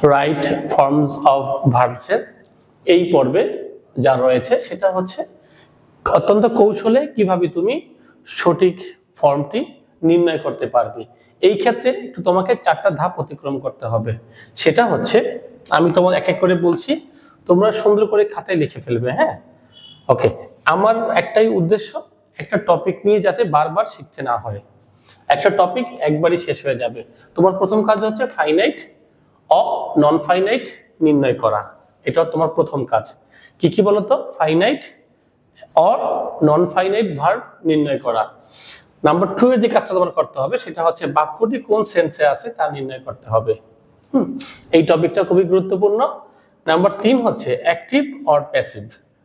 Right forms of ভার্বসের এই পর্বে যা রয়েছে সেটা হচ্ছে অত্যন্ত কৌশলে কিভাবে তুমি সঠিক ফর্মটি নির্ণয় করতে পারবে। এই ক্ষেত্রে একটু তোমাকে 4টা ধাপ অতিক্রম করতে হবে। সেটা হচ্ছে আমি তোমাকে এক এক করে বলছি, তোমরা সুন্দর করে খাতায় লিখে ফেলবে। হ্যাঁ, ওকে। আমার একটাই উদ্দেশ্য, একটা টপিক নিয়ে যাতে বারবার শিখতে না হয়। একটা টপিক একবারই শেষ হয়ে যাবে। তোমার প্রথম কাজ হচ্ছে ফাইনাইট ও নন ফাইনাইট নির্ণয় করা। এটা তোমার প্রথম কাজ। কি কি বলতো? Finite or non finite verb নির্ণয় করা। নাম্বার 2 এর যে কাজটা তোমার করতে হবে সেটা হচ্ছে বাক্যটি কোন সেন্সে আছে তা নির্ণয় করতে হবে। এই টপিকটা খুবই গুরুত্বপূর্ণ। নাম্বার 3 হচ্ছে অ্যাক্টিভ অর প্যাসিভ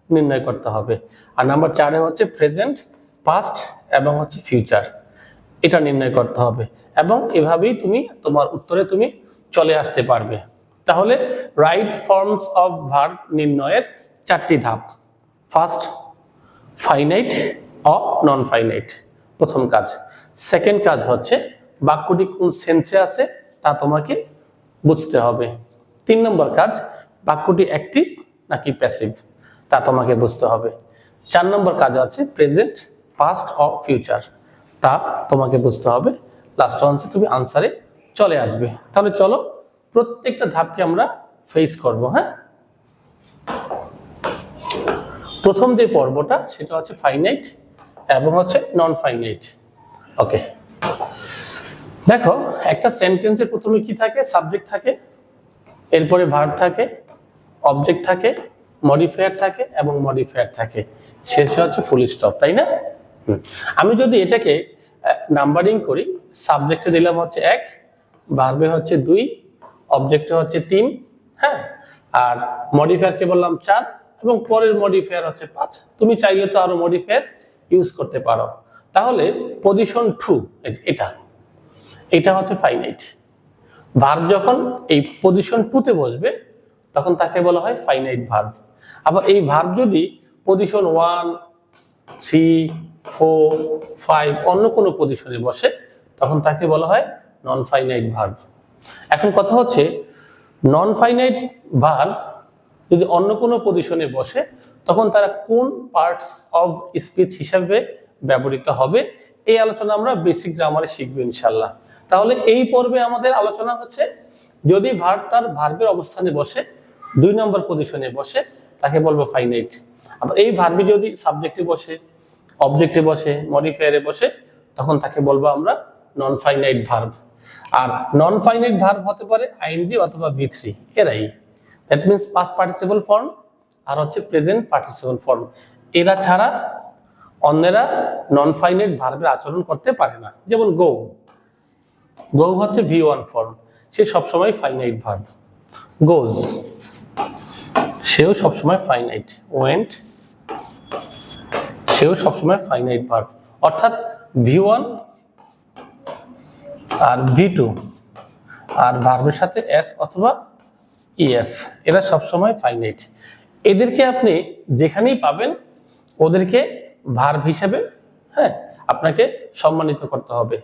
নির্ণয় করতে হবে। আর নাম্বার 4 হচ্ছে প্রেজেন্ট, পাস্ট এবং হচ্ছে ফিউচার, এটা নির্ণয় করতে হবে। এবং এভাবেই তুমি তোমার উত্তরে তুমি চলে আসতে পারবে। তাহলে রাইট ফর্মস অফ ভার্ব নির্ণয়ের 4টি ধাপ। ফার্স্ট, ফাইনাইট ও নন ফাইনাইট, প্রথম কাজ। সেকেন্ড কাজ হচ্ছে বাক্যটি কোন সেন্সে আছে তা তোমাকে বুঝতে হবে। 3 নম্বর কাজ, বাক্যটি অ্যাক্টিভ নাকি প্যাসিভ তা তোমাকে বুঝতে হবে। 4 নম্বর কাজ আছে প্রেজেন্ট, পাস্ট ও ফিউচার, তা তোমাকে বুঝতে হবে। লাস্ট অংশে তুমি আনসারে চলে আসবে। তাহলে চলো প্রত্যেকটা ধাপকে আমরা ফেস করব। হ্যাঁ, প্রথম যে পর্বটা সেটা হচ্ছে ফাইনাইট এবং হচ্ছে নন ফাইনাইট। ওকে, দেখো একটা সেন্টেন্সের প্রথমে কি থাকে? সাবজেক্ট থাকে, এরপরে ভার্ব থাকে, অবজেক্ট থাকে, মডিফায়ার থাকে এবং মডিফায়ার থাকে, শেষে হচ্ছে ফুল স্টপ, তাই না? আমি যদি এটাকে নাম্বারিং করি, সাবজেক্টে দিলাম হচ্ছে 1, ভার্বে হচ্ছে 2, অবজেক্টে হচ্ছে 3, হ্যাঁ, আর মডিফায়ারকে বললাম 4 এবং পরের মডিফায়ার হচ্ছে 5। তুমি চাইলে তো আরো মডিফায়ার ইউজ করতে পারো। তাহলে পজিশন 2 এটা হচ্ছে ফাইনাইট। ভার্ব যখন এই পজিশন 2 তে বসবে তখন তাকে বলা হয় ফাইনাইট ভার্ব। আবার এই ভার্ব যদি পজিশন 1, 3, 4, 5 অন্য কোনো পজিশনে বসে তখন তাকে বলা হয় নন ফাইনাইট ভার্ব। এখন কথা হচ্ছে নন ফাইনাইট ভার্ব যদি অন্য কোনো পজিশনে বসে তখন তারা কোন পার্টস অফ স্পিচ হিসাবে ব্যবহৃত হবে, এই আলোচনা আমরা বেসিক গ্রামারে শিখবো ইনশাল্লাহ। তাহলে এই পর্বে আমাদের আলোচনা হচ্ছে যদি ভার্ব তার ভার্বের অবস্থানে বসে 2 নম্বর পজিশনে বসে তাকে বলবো ফাইনাইট। আবার এই ভার্বে যদি সাবজেক্টে বসে, অবজেক্টে বসে, মডিফায়ারে বসে তখন তাকে বলবো আমরা নন ফাইনাইট ভার্ব। আর নন ফাইনাইট ভার্ব হতে পারে আইএনজি অথবা V3, এরাই। That means past participle form আর হচ্ছে প্রেজেন্ট পার্টিসিপল ফর্ম। এরা ছাড়া অন্যরা নন ফাইনাইট ভার্বের আচরণ করতে পারে না। যেমন গো হচ্ছে V1 ফর্ম, সে সবসময় ফাইনাইট ভার্ব। গোজ, সেও সবসময় ফাইনাইট। ওয়েন্ট, সেও সবসময় ফাইনাইট ভার্ব। অর্থাৎ V1 আর V2 আর ভার্বের সাথে S অথবা ES, এরা সবসময় ফাইনাইট। এদেরকে আপনি যেখানেই পাবেন ওদেরকে ভার্ব হিসেবে, হ্যাঁ, আপনাকে সম্মানিত করতে হবে।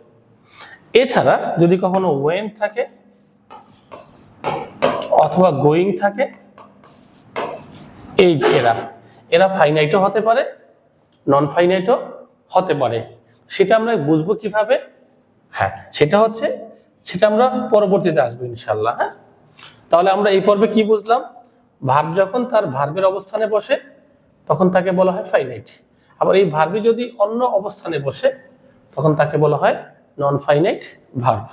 এছাড়া যদি কখনো ওয়েন্ট থাকে অথবা গোয়িং থাকে, এই এরা ফাইনাইটও হতে পারে, নন ফাইনাইটও হতে পারে। সেটা আমরা বুঝবো কিভাবে? হ্যাঁ, সেটা আমরা পরবর্তীতে আসবো ইনশাল্লাহ। হ্যাঁ, তাহলে আমরা এই পর্বে কি বুঝলাম? ভার্ব যখন তার ভার্বের অবস্থানে বসে তখন তাকে বলা হয় ফাইনাইট। আবার এই ভার্বে যদি অন্য অবস্থানে বসে তখন তাকে বলা হয় নন ফাইনাইট ভার্ব।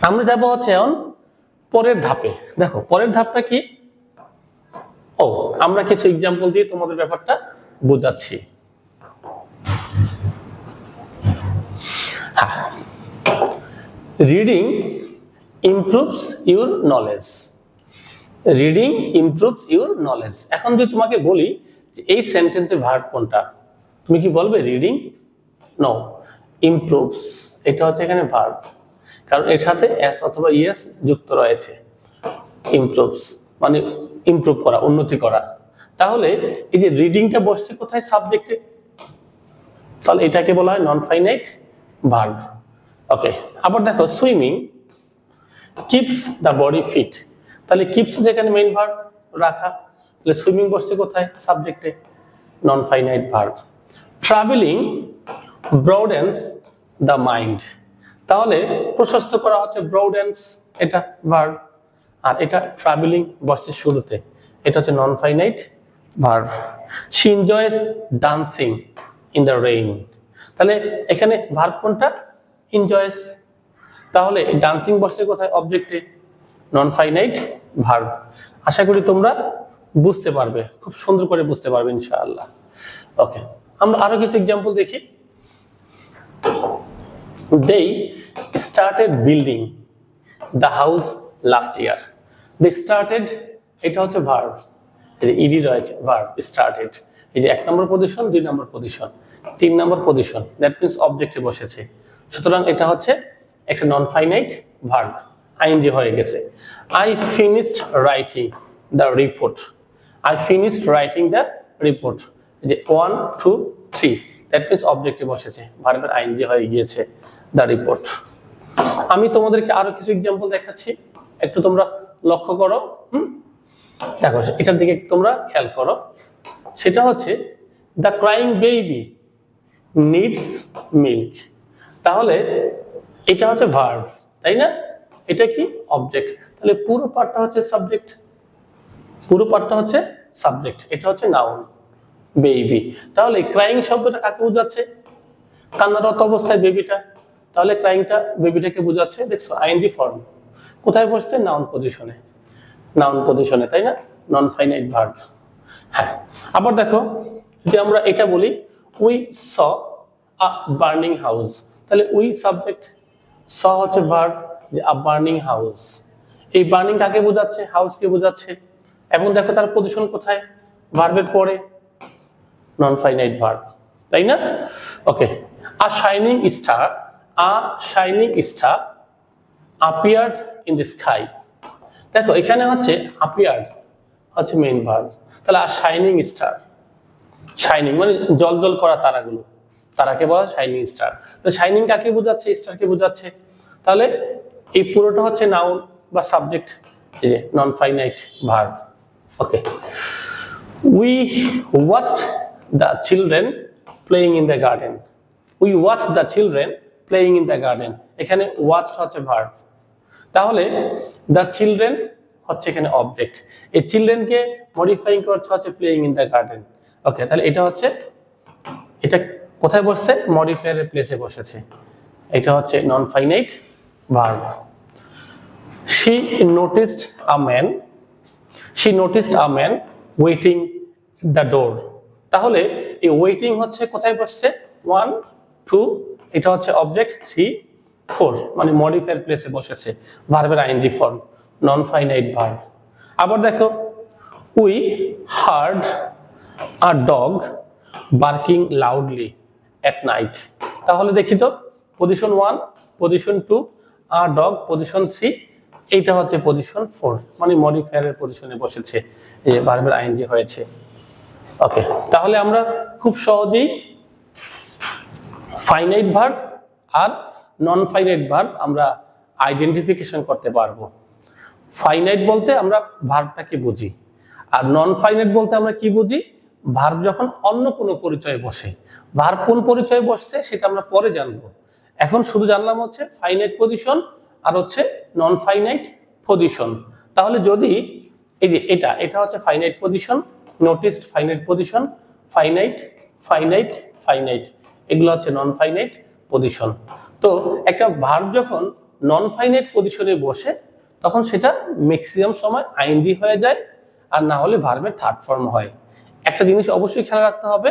আমরা যাব হচ্ছে এখন পরের ধাপে। দেখো পরের ধাপটা কি? আমরা কিছু এক্সাম্পল দিয়ে তোমাদের ব্যাপারটা বোঝাচ্ছি। Reading improves your knowledge. Reading improves your knowledge. এখন যদি তোমাকে বলি যে এই সেন্টেন্সে ভার্ব কোনটা, তুমি কি বলবে রিডিং? নো, ইমপ্রুভস, এটা হচ্ছে এখানে ভার্ব, কারণ এর সাথে এস অথবা ইএস যুক্ত রয়েছে। ইমপ্রুভস মানে ইমপ্রুভ করা, উন্নতি করা। তাহলে এই যে রিডিংটা বসছে কোথায়? সাবজেক্টে, তাহলে এটাকে বলা হয় নন ফাইনাইট ভার্ব। ওকে, আবার দেখো swimming, keeps the body fit, তাহলে কিপস যেখানে মেইন ভার্ব রাখা, তাহলে সুইমিং বসছে কোথায়? সাবজেক্টে, non finite verb. Travelling broadens the mind, তাহলে প্রশস্ত করা হচ্ছে, ব্রডেন্স এটা ভার্ব, আর এটা ট্রাভেলিং বসছে শুরুতে, এটা হচ্ছে নন finite verb. She enjoys dancing in the rain, তাহলে এখানে ভার্ব কোনটা? এনজয়স, তাহলে ডান্সিং বসছে কোথায়? অবজেক্টে, নন ফাইনাইট ভার্ব। আশা করি তোমরা বুঝতে পারবে, খুব সুন্দর করে বুঝতে পারবে ইনশাআল্লাহ। ওকে, আমরা আরো কিছু এক্সাম্পল দেখি। They started building the house last year. They started, এটা হচ্ছে ভার্ব, এই যে ইডি রয়েছে, ভার্ব স্টার্টেড, এই যে 1 number position, 2 number position, 3 number position, that means অবজেক্টে বসেছে, সুতরাং এটা হচ্ছে একটা নন ফাইনাইট ভার্ব, আইএনজি হয়ে গেছে। I finished writing the report. I finished writing the report, এই যে 1 2 3, দ্যাট মিন্স অবজেক্টে বসেছে, ভার্বের আইএনজি হয়ে গিয়েছে, দ্য রিপোর্ট। আমি তোমাদেরকে আরো কিছু এক্সাম্পল দেখাচ্ছি, একটু তোমরা লক্ষ্য করো। দেখো এটার দিকে তোমরা খেয়াল করো, সেটা হচ্ছে the crying baby needs milk, তাহলে এটা হচ্ছে ভার্ব, তাই না? এটা কি? অবজেক্ট, তাহলে পুরো পার্টটা হচ্ছে সাবজেক্ট, পুরো পার্টটা হচ্ছে সাবজেক্ট, এটা হচ্ছে নাউন বেবি। তাহলে ক্রাইং শব্দটা কাকে বোঝাচ্ছে? কান্নারত অবস্থায় বেবিটা, তাহলে ক্রাইংটা বেবিটাকে বোঝাচ্ছে। দেখছো আইএনজি ফর্ম কোথায় বসছে? নাউন পজিশনে, নাউন পজিশনে, তাই না? নন ফাইনাইট ভার্ব। হ্যাঁ, আবার দেখো যদি আমরা এটা বলি we saw a burning house, তাহলে উই সাবজেক্ট, স হচ্ছে ভার্ব, যে আ বার্নিং হাউস, এই বার্নিং কাকে বোঝাচ্ছে? হাউসকে বোঝাচ্ছে। এবং দেখো তার পজিশন কোথায়? ভার্বের পরে, নন ফাইনাইট ভার্ব, তাই না? Okay, a shining star, a shining star appeared in the sky, দেখো এখানে হচ্ছে appeared হচ্ছে মেইন ভার্ব, তাহলে আ শাইনিং স্টার, শাইনিং মানে জলজল করা তারাগুলো, তারাকে বলা শাইনিং স্টার। তো শাইনিং কাকে বোঝাচ্ছে? স্টারকে বোঝাচ্ছে, তাহলে এই পুরোটা হচ্ছে নাউন বা সাবজেক্ট, এই যে নন finite verb. Okay, we watched the children playing in the garden, we watched the children playing in the garden, এখানে ওয়াচড হচ্ছে ভার্ব, তাহলে দ্য চিলড্রেন হচ্ছে এখানে অবজেক্ট, এই চিলড্রেনকে মডিফাইং করছে হচ্ছে প্লেইং ইন দ্য গার্ডেন। ওকে, তাহলে এটা হচ্ছে, এটা কোথায় বসছে? মডিফায়ারের প্লেসে বসেছে, এটা হচ্ছে নন finite verb. She noticed a man, she noticed a man waiting the door, তাহলে এই ওয়েটিং হচ্ছে কোথায় বসছে? 1 2, এটা হচ্ছে অবজেক্ট, 3 4 মানে মডিফায়ার প্লেসে বসেছে, ভার্বের ING form, non finite verb. আবার দেখো we heard a dog barking loudly at night, তাহলে দেখি তো position 1, position 2, a dog position 3, এইটা হচ্ছে পজিশন 4 মানে মডিফায়ারের পজিশনে বসেছে, এই যে ভার্বের আইএনজি হয়েছে। ওকে, তাহলে আমরা খুব সহজেই ফাইনাইট ভার্ব আর নন ফাইনাইট ভার্ব আমরা আইডেন্টিফিকেশন করতে পারবো। ফাইনাইট বলতে আমরা ভার্বটাকে বুঝি, আর নন ফাইনাইট বলতে আমরা কি বুঝি? ভার্ব যখন অন্য কোনো পরিচয়ে বসে, ভার্ব কোন পরিচয়ে বসছে সেটা আমরা পরে জানবো, এখন শুধু জানলাম হচ্ছে ফাইনাইট পজিশন আর হচ্ছে নন ফাইনাইট পজিশন। তাহলে যদি এই যে এটা হচ্ছে finite position, noticed finite position, finite finite finite, এগুলো হচ্ছে নন ফাইনাইট পজিশন। তো একটা ভার্ব যখন নন ফাইনাইট পজিশনে বসে তখন সেটা ম্যাক্সিমাম সময় আইএনজি হয়ে যায়, আর না হলে ভার্বের থার্ড ফর্ম হয়। একটা জিনিস অবশ্যই খেয়াল রাখতে হবে,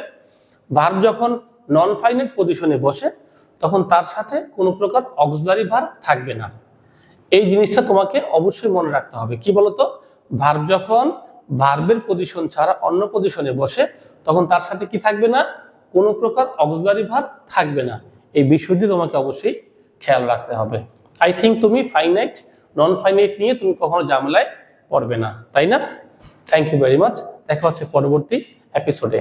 ভার্ব যখন নন ফাইনাইট পজিশনে বসে তখন তার সাথে কোনো প্রকার অক্সিলারি ভার্ব থাকবে না, এই জিনিসটা তোমাকে অবশ্যই মনে রাখতে হবে। কি বলতো, ভার্ব যখন ভার্বের পজিশন ছাড়া অন্য পজিশনে বসে তখন তার সাথে কি থাকবে না? কোনো প্রকার অক্সিলারি ভার্ব থাকবে না, এই বিষয়টি তোমাকে অবশ্যই খেয়াল রাখতে হবে। আই থিঙ্ক তুমি ফাইনাইট নন ফাইনাইট নিয়ে তুমি কখনো ঝামেলায় পড়বে না, তাই না? থ্যাংক ইউ ভেরি মাচ, দেখা হচ্ছে পরবর্তী এপিসোডে।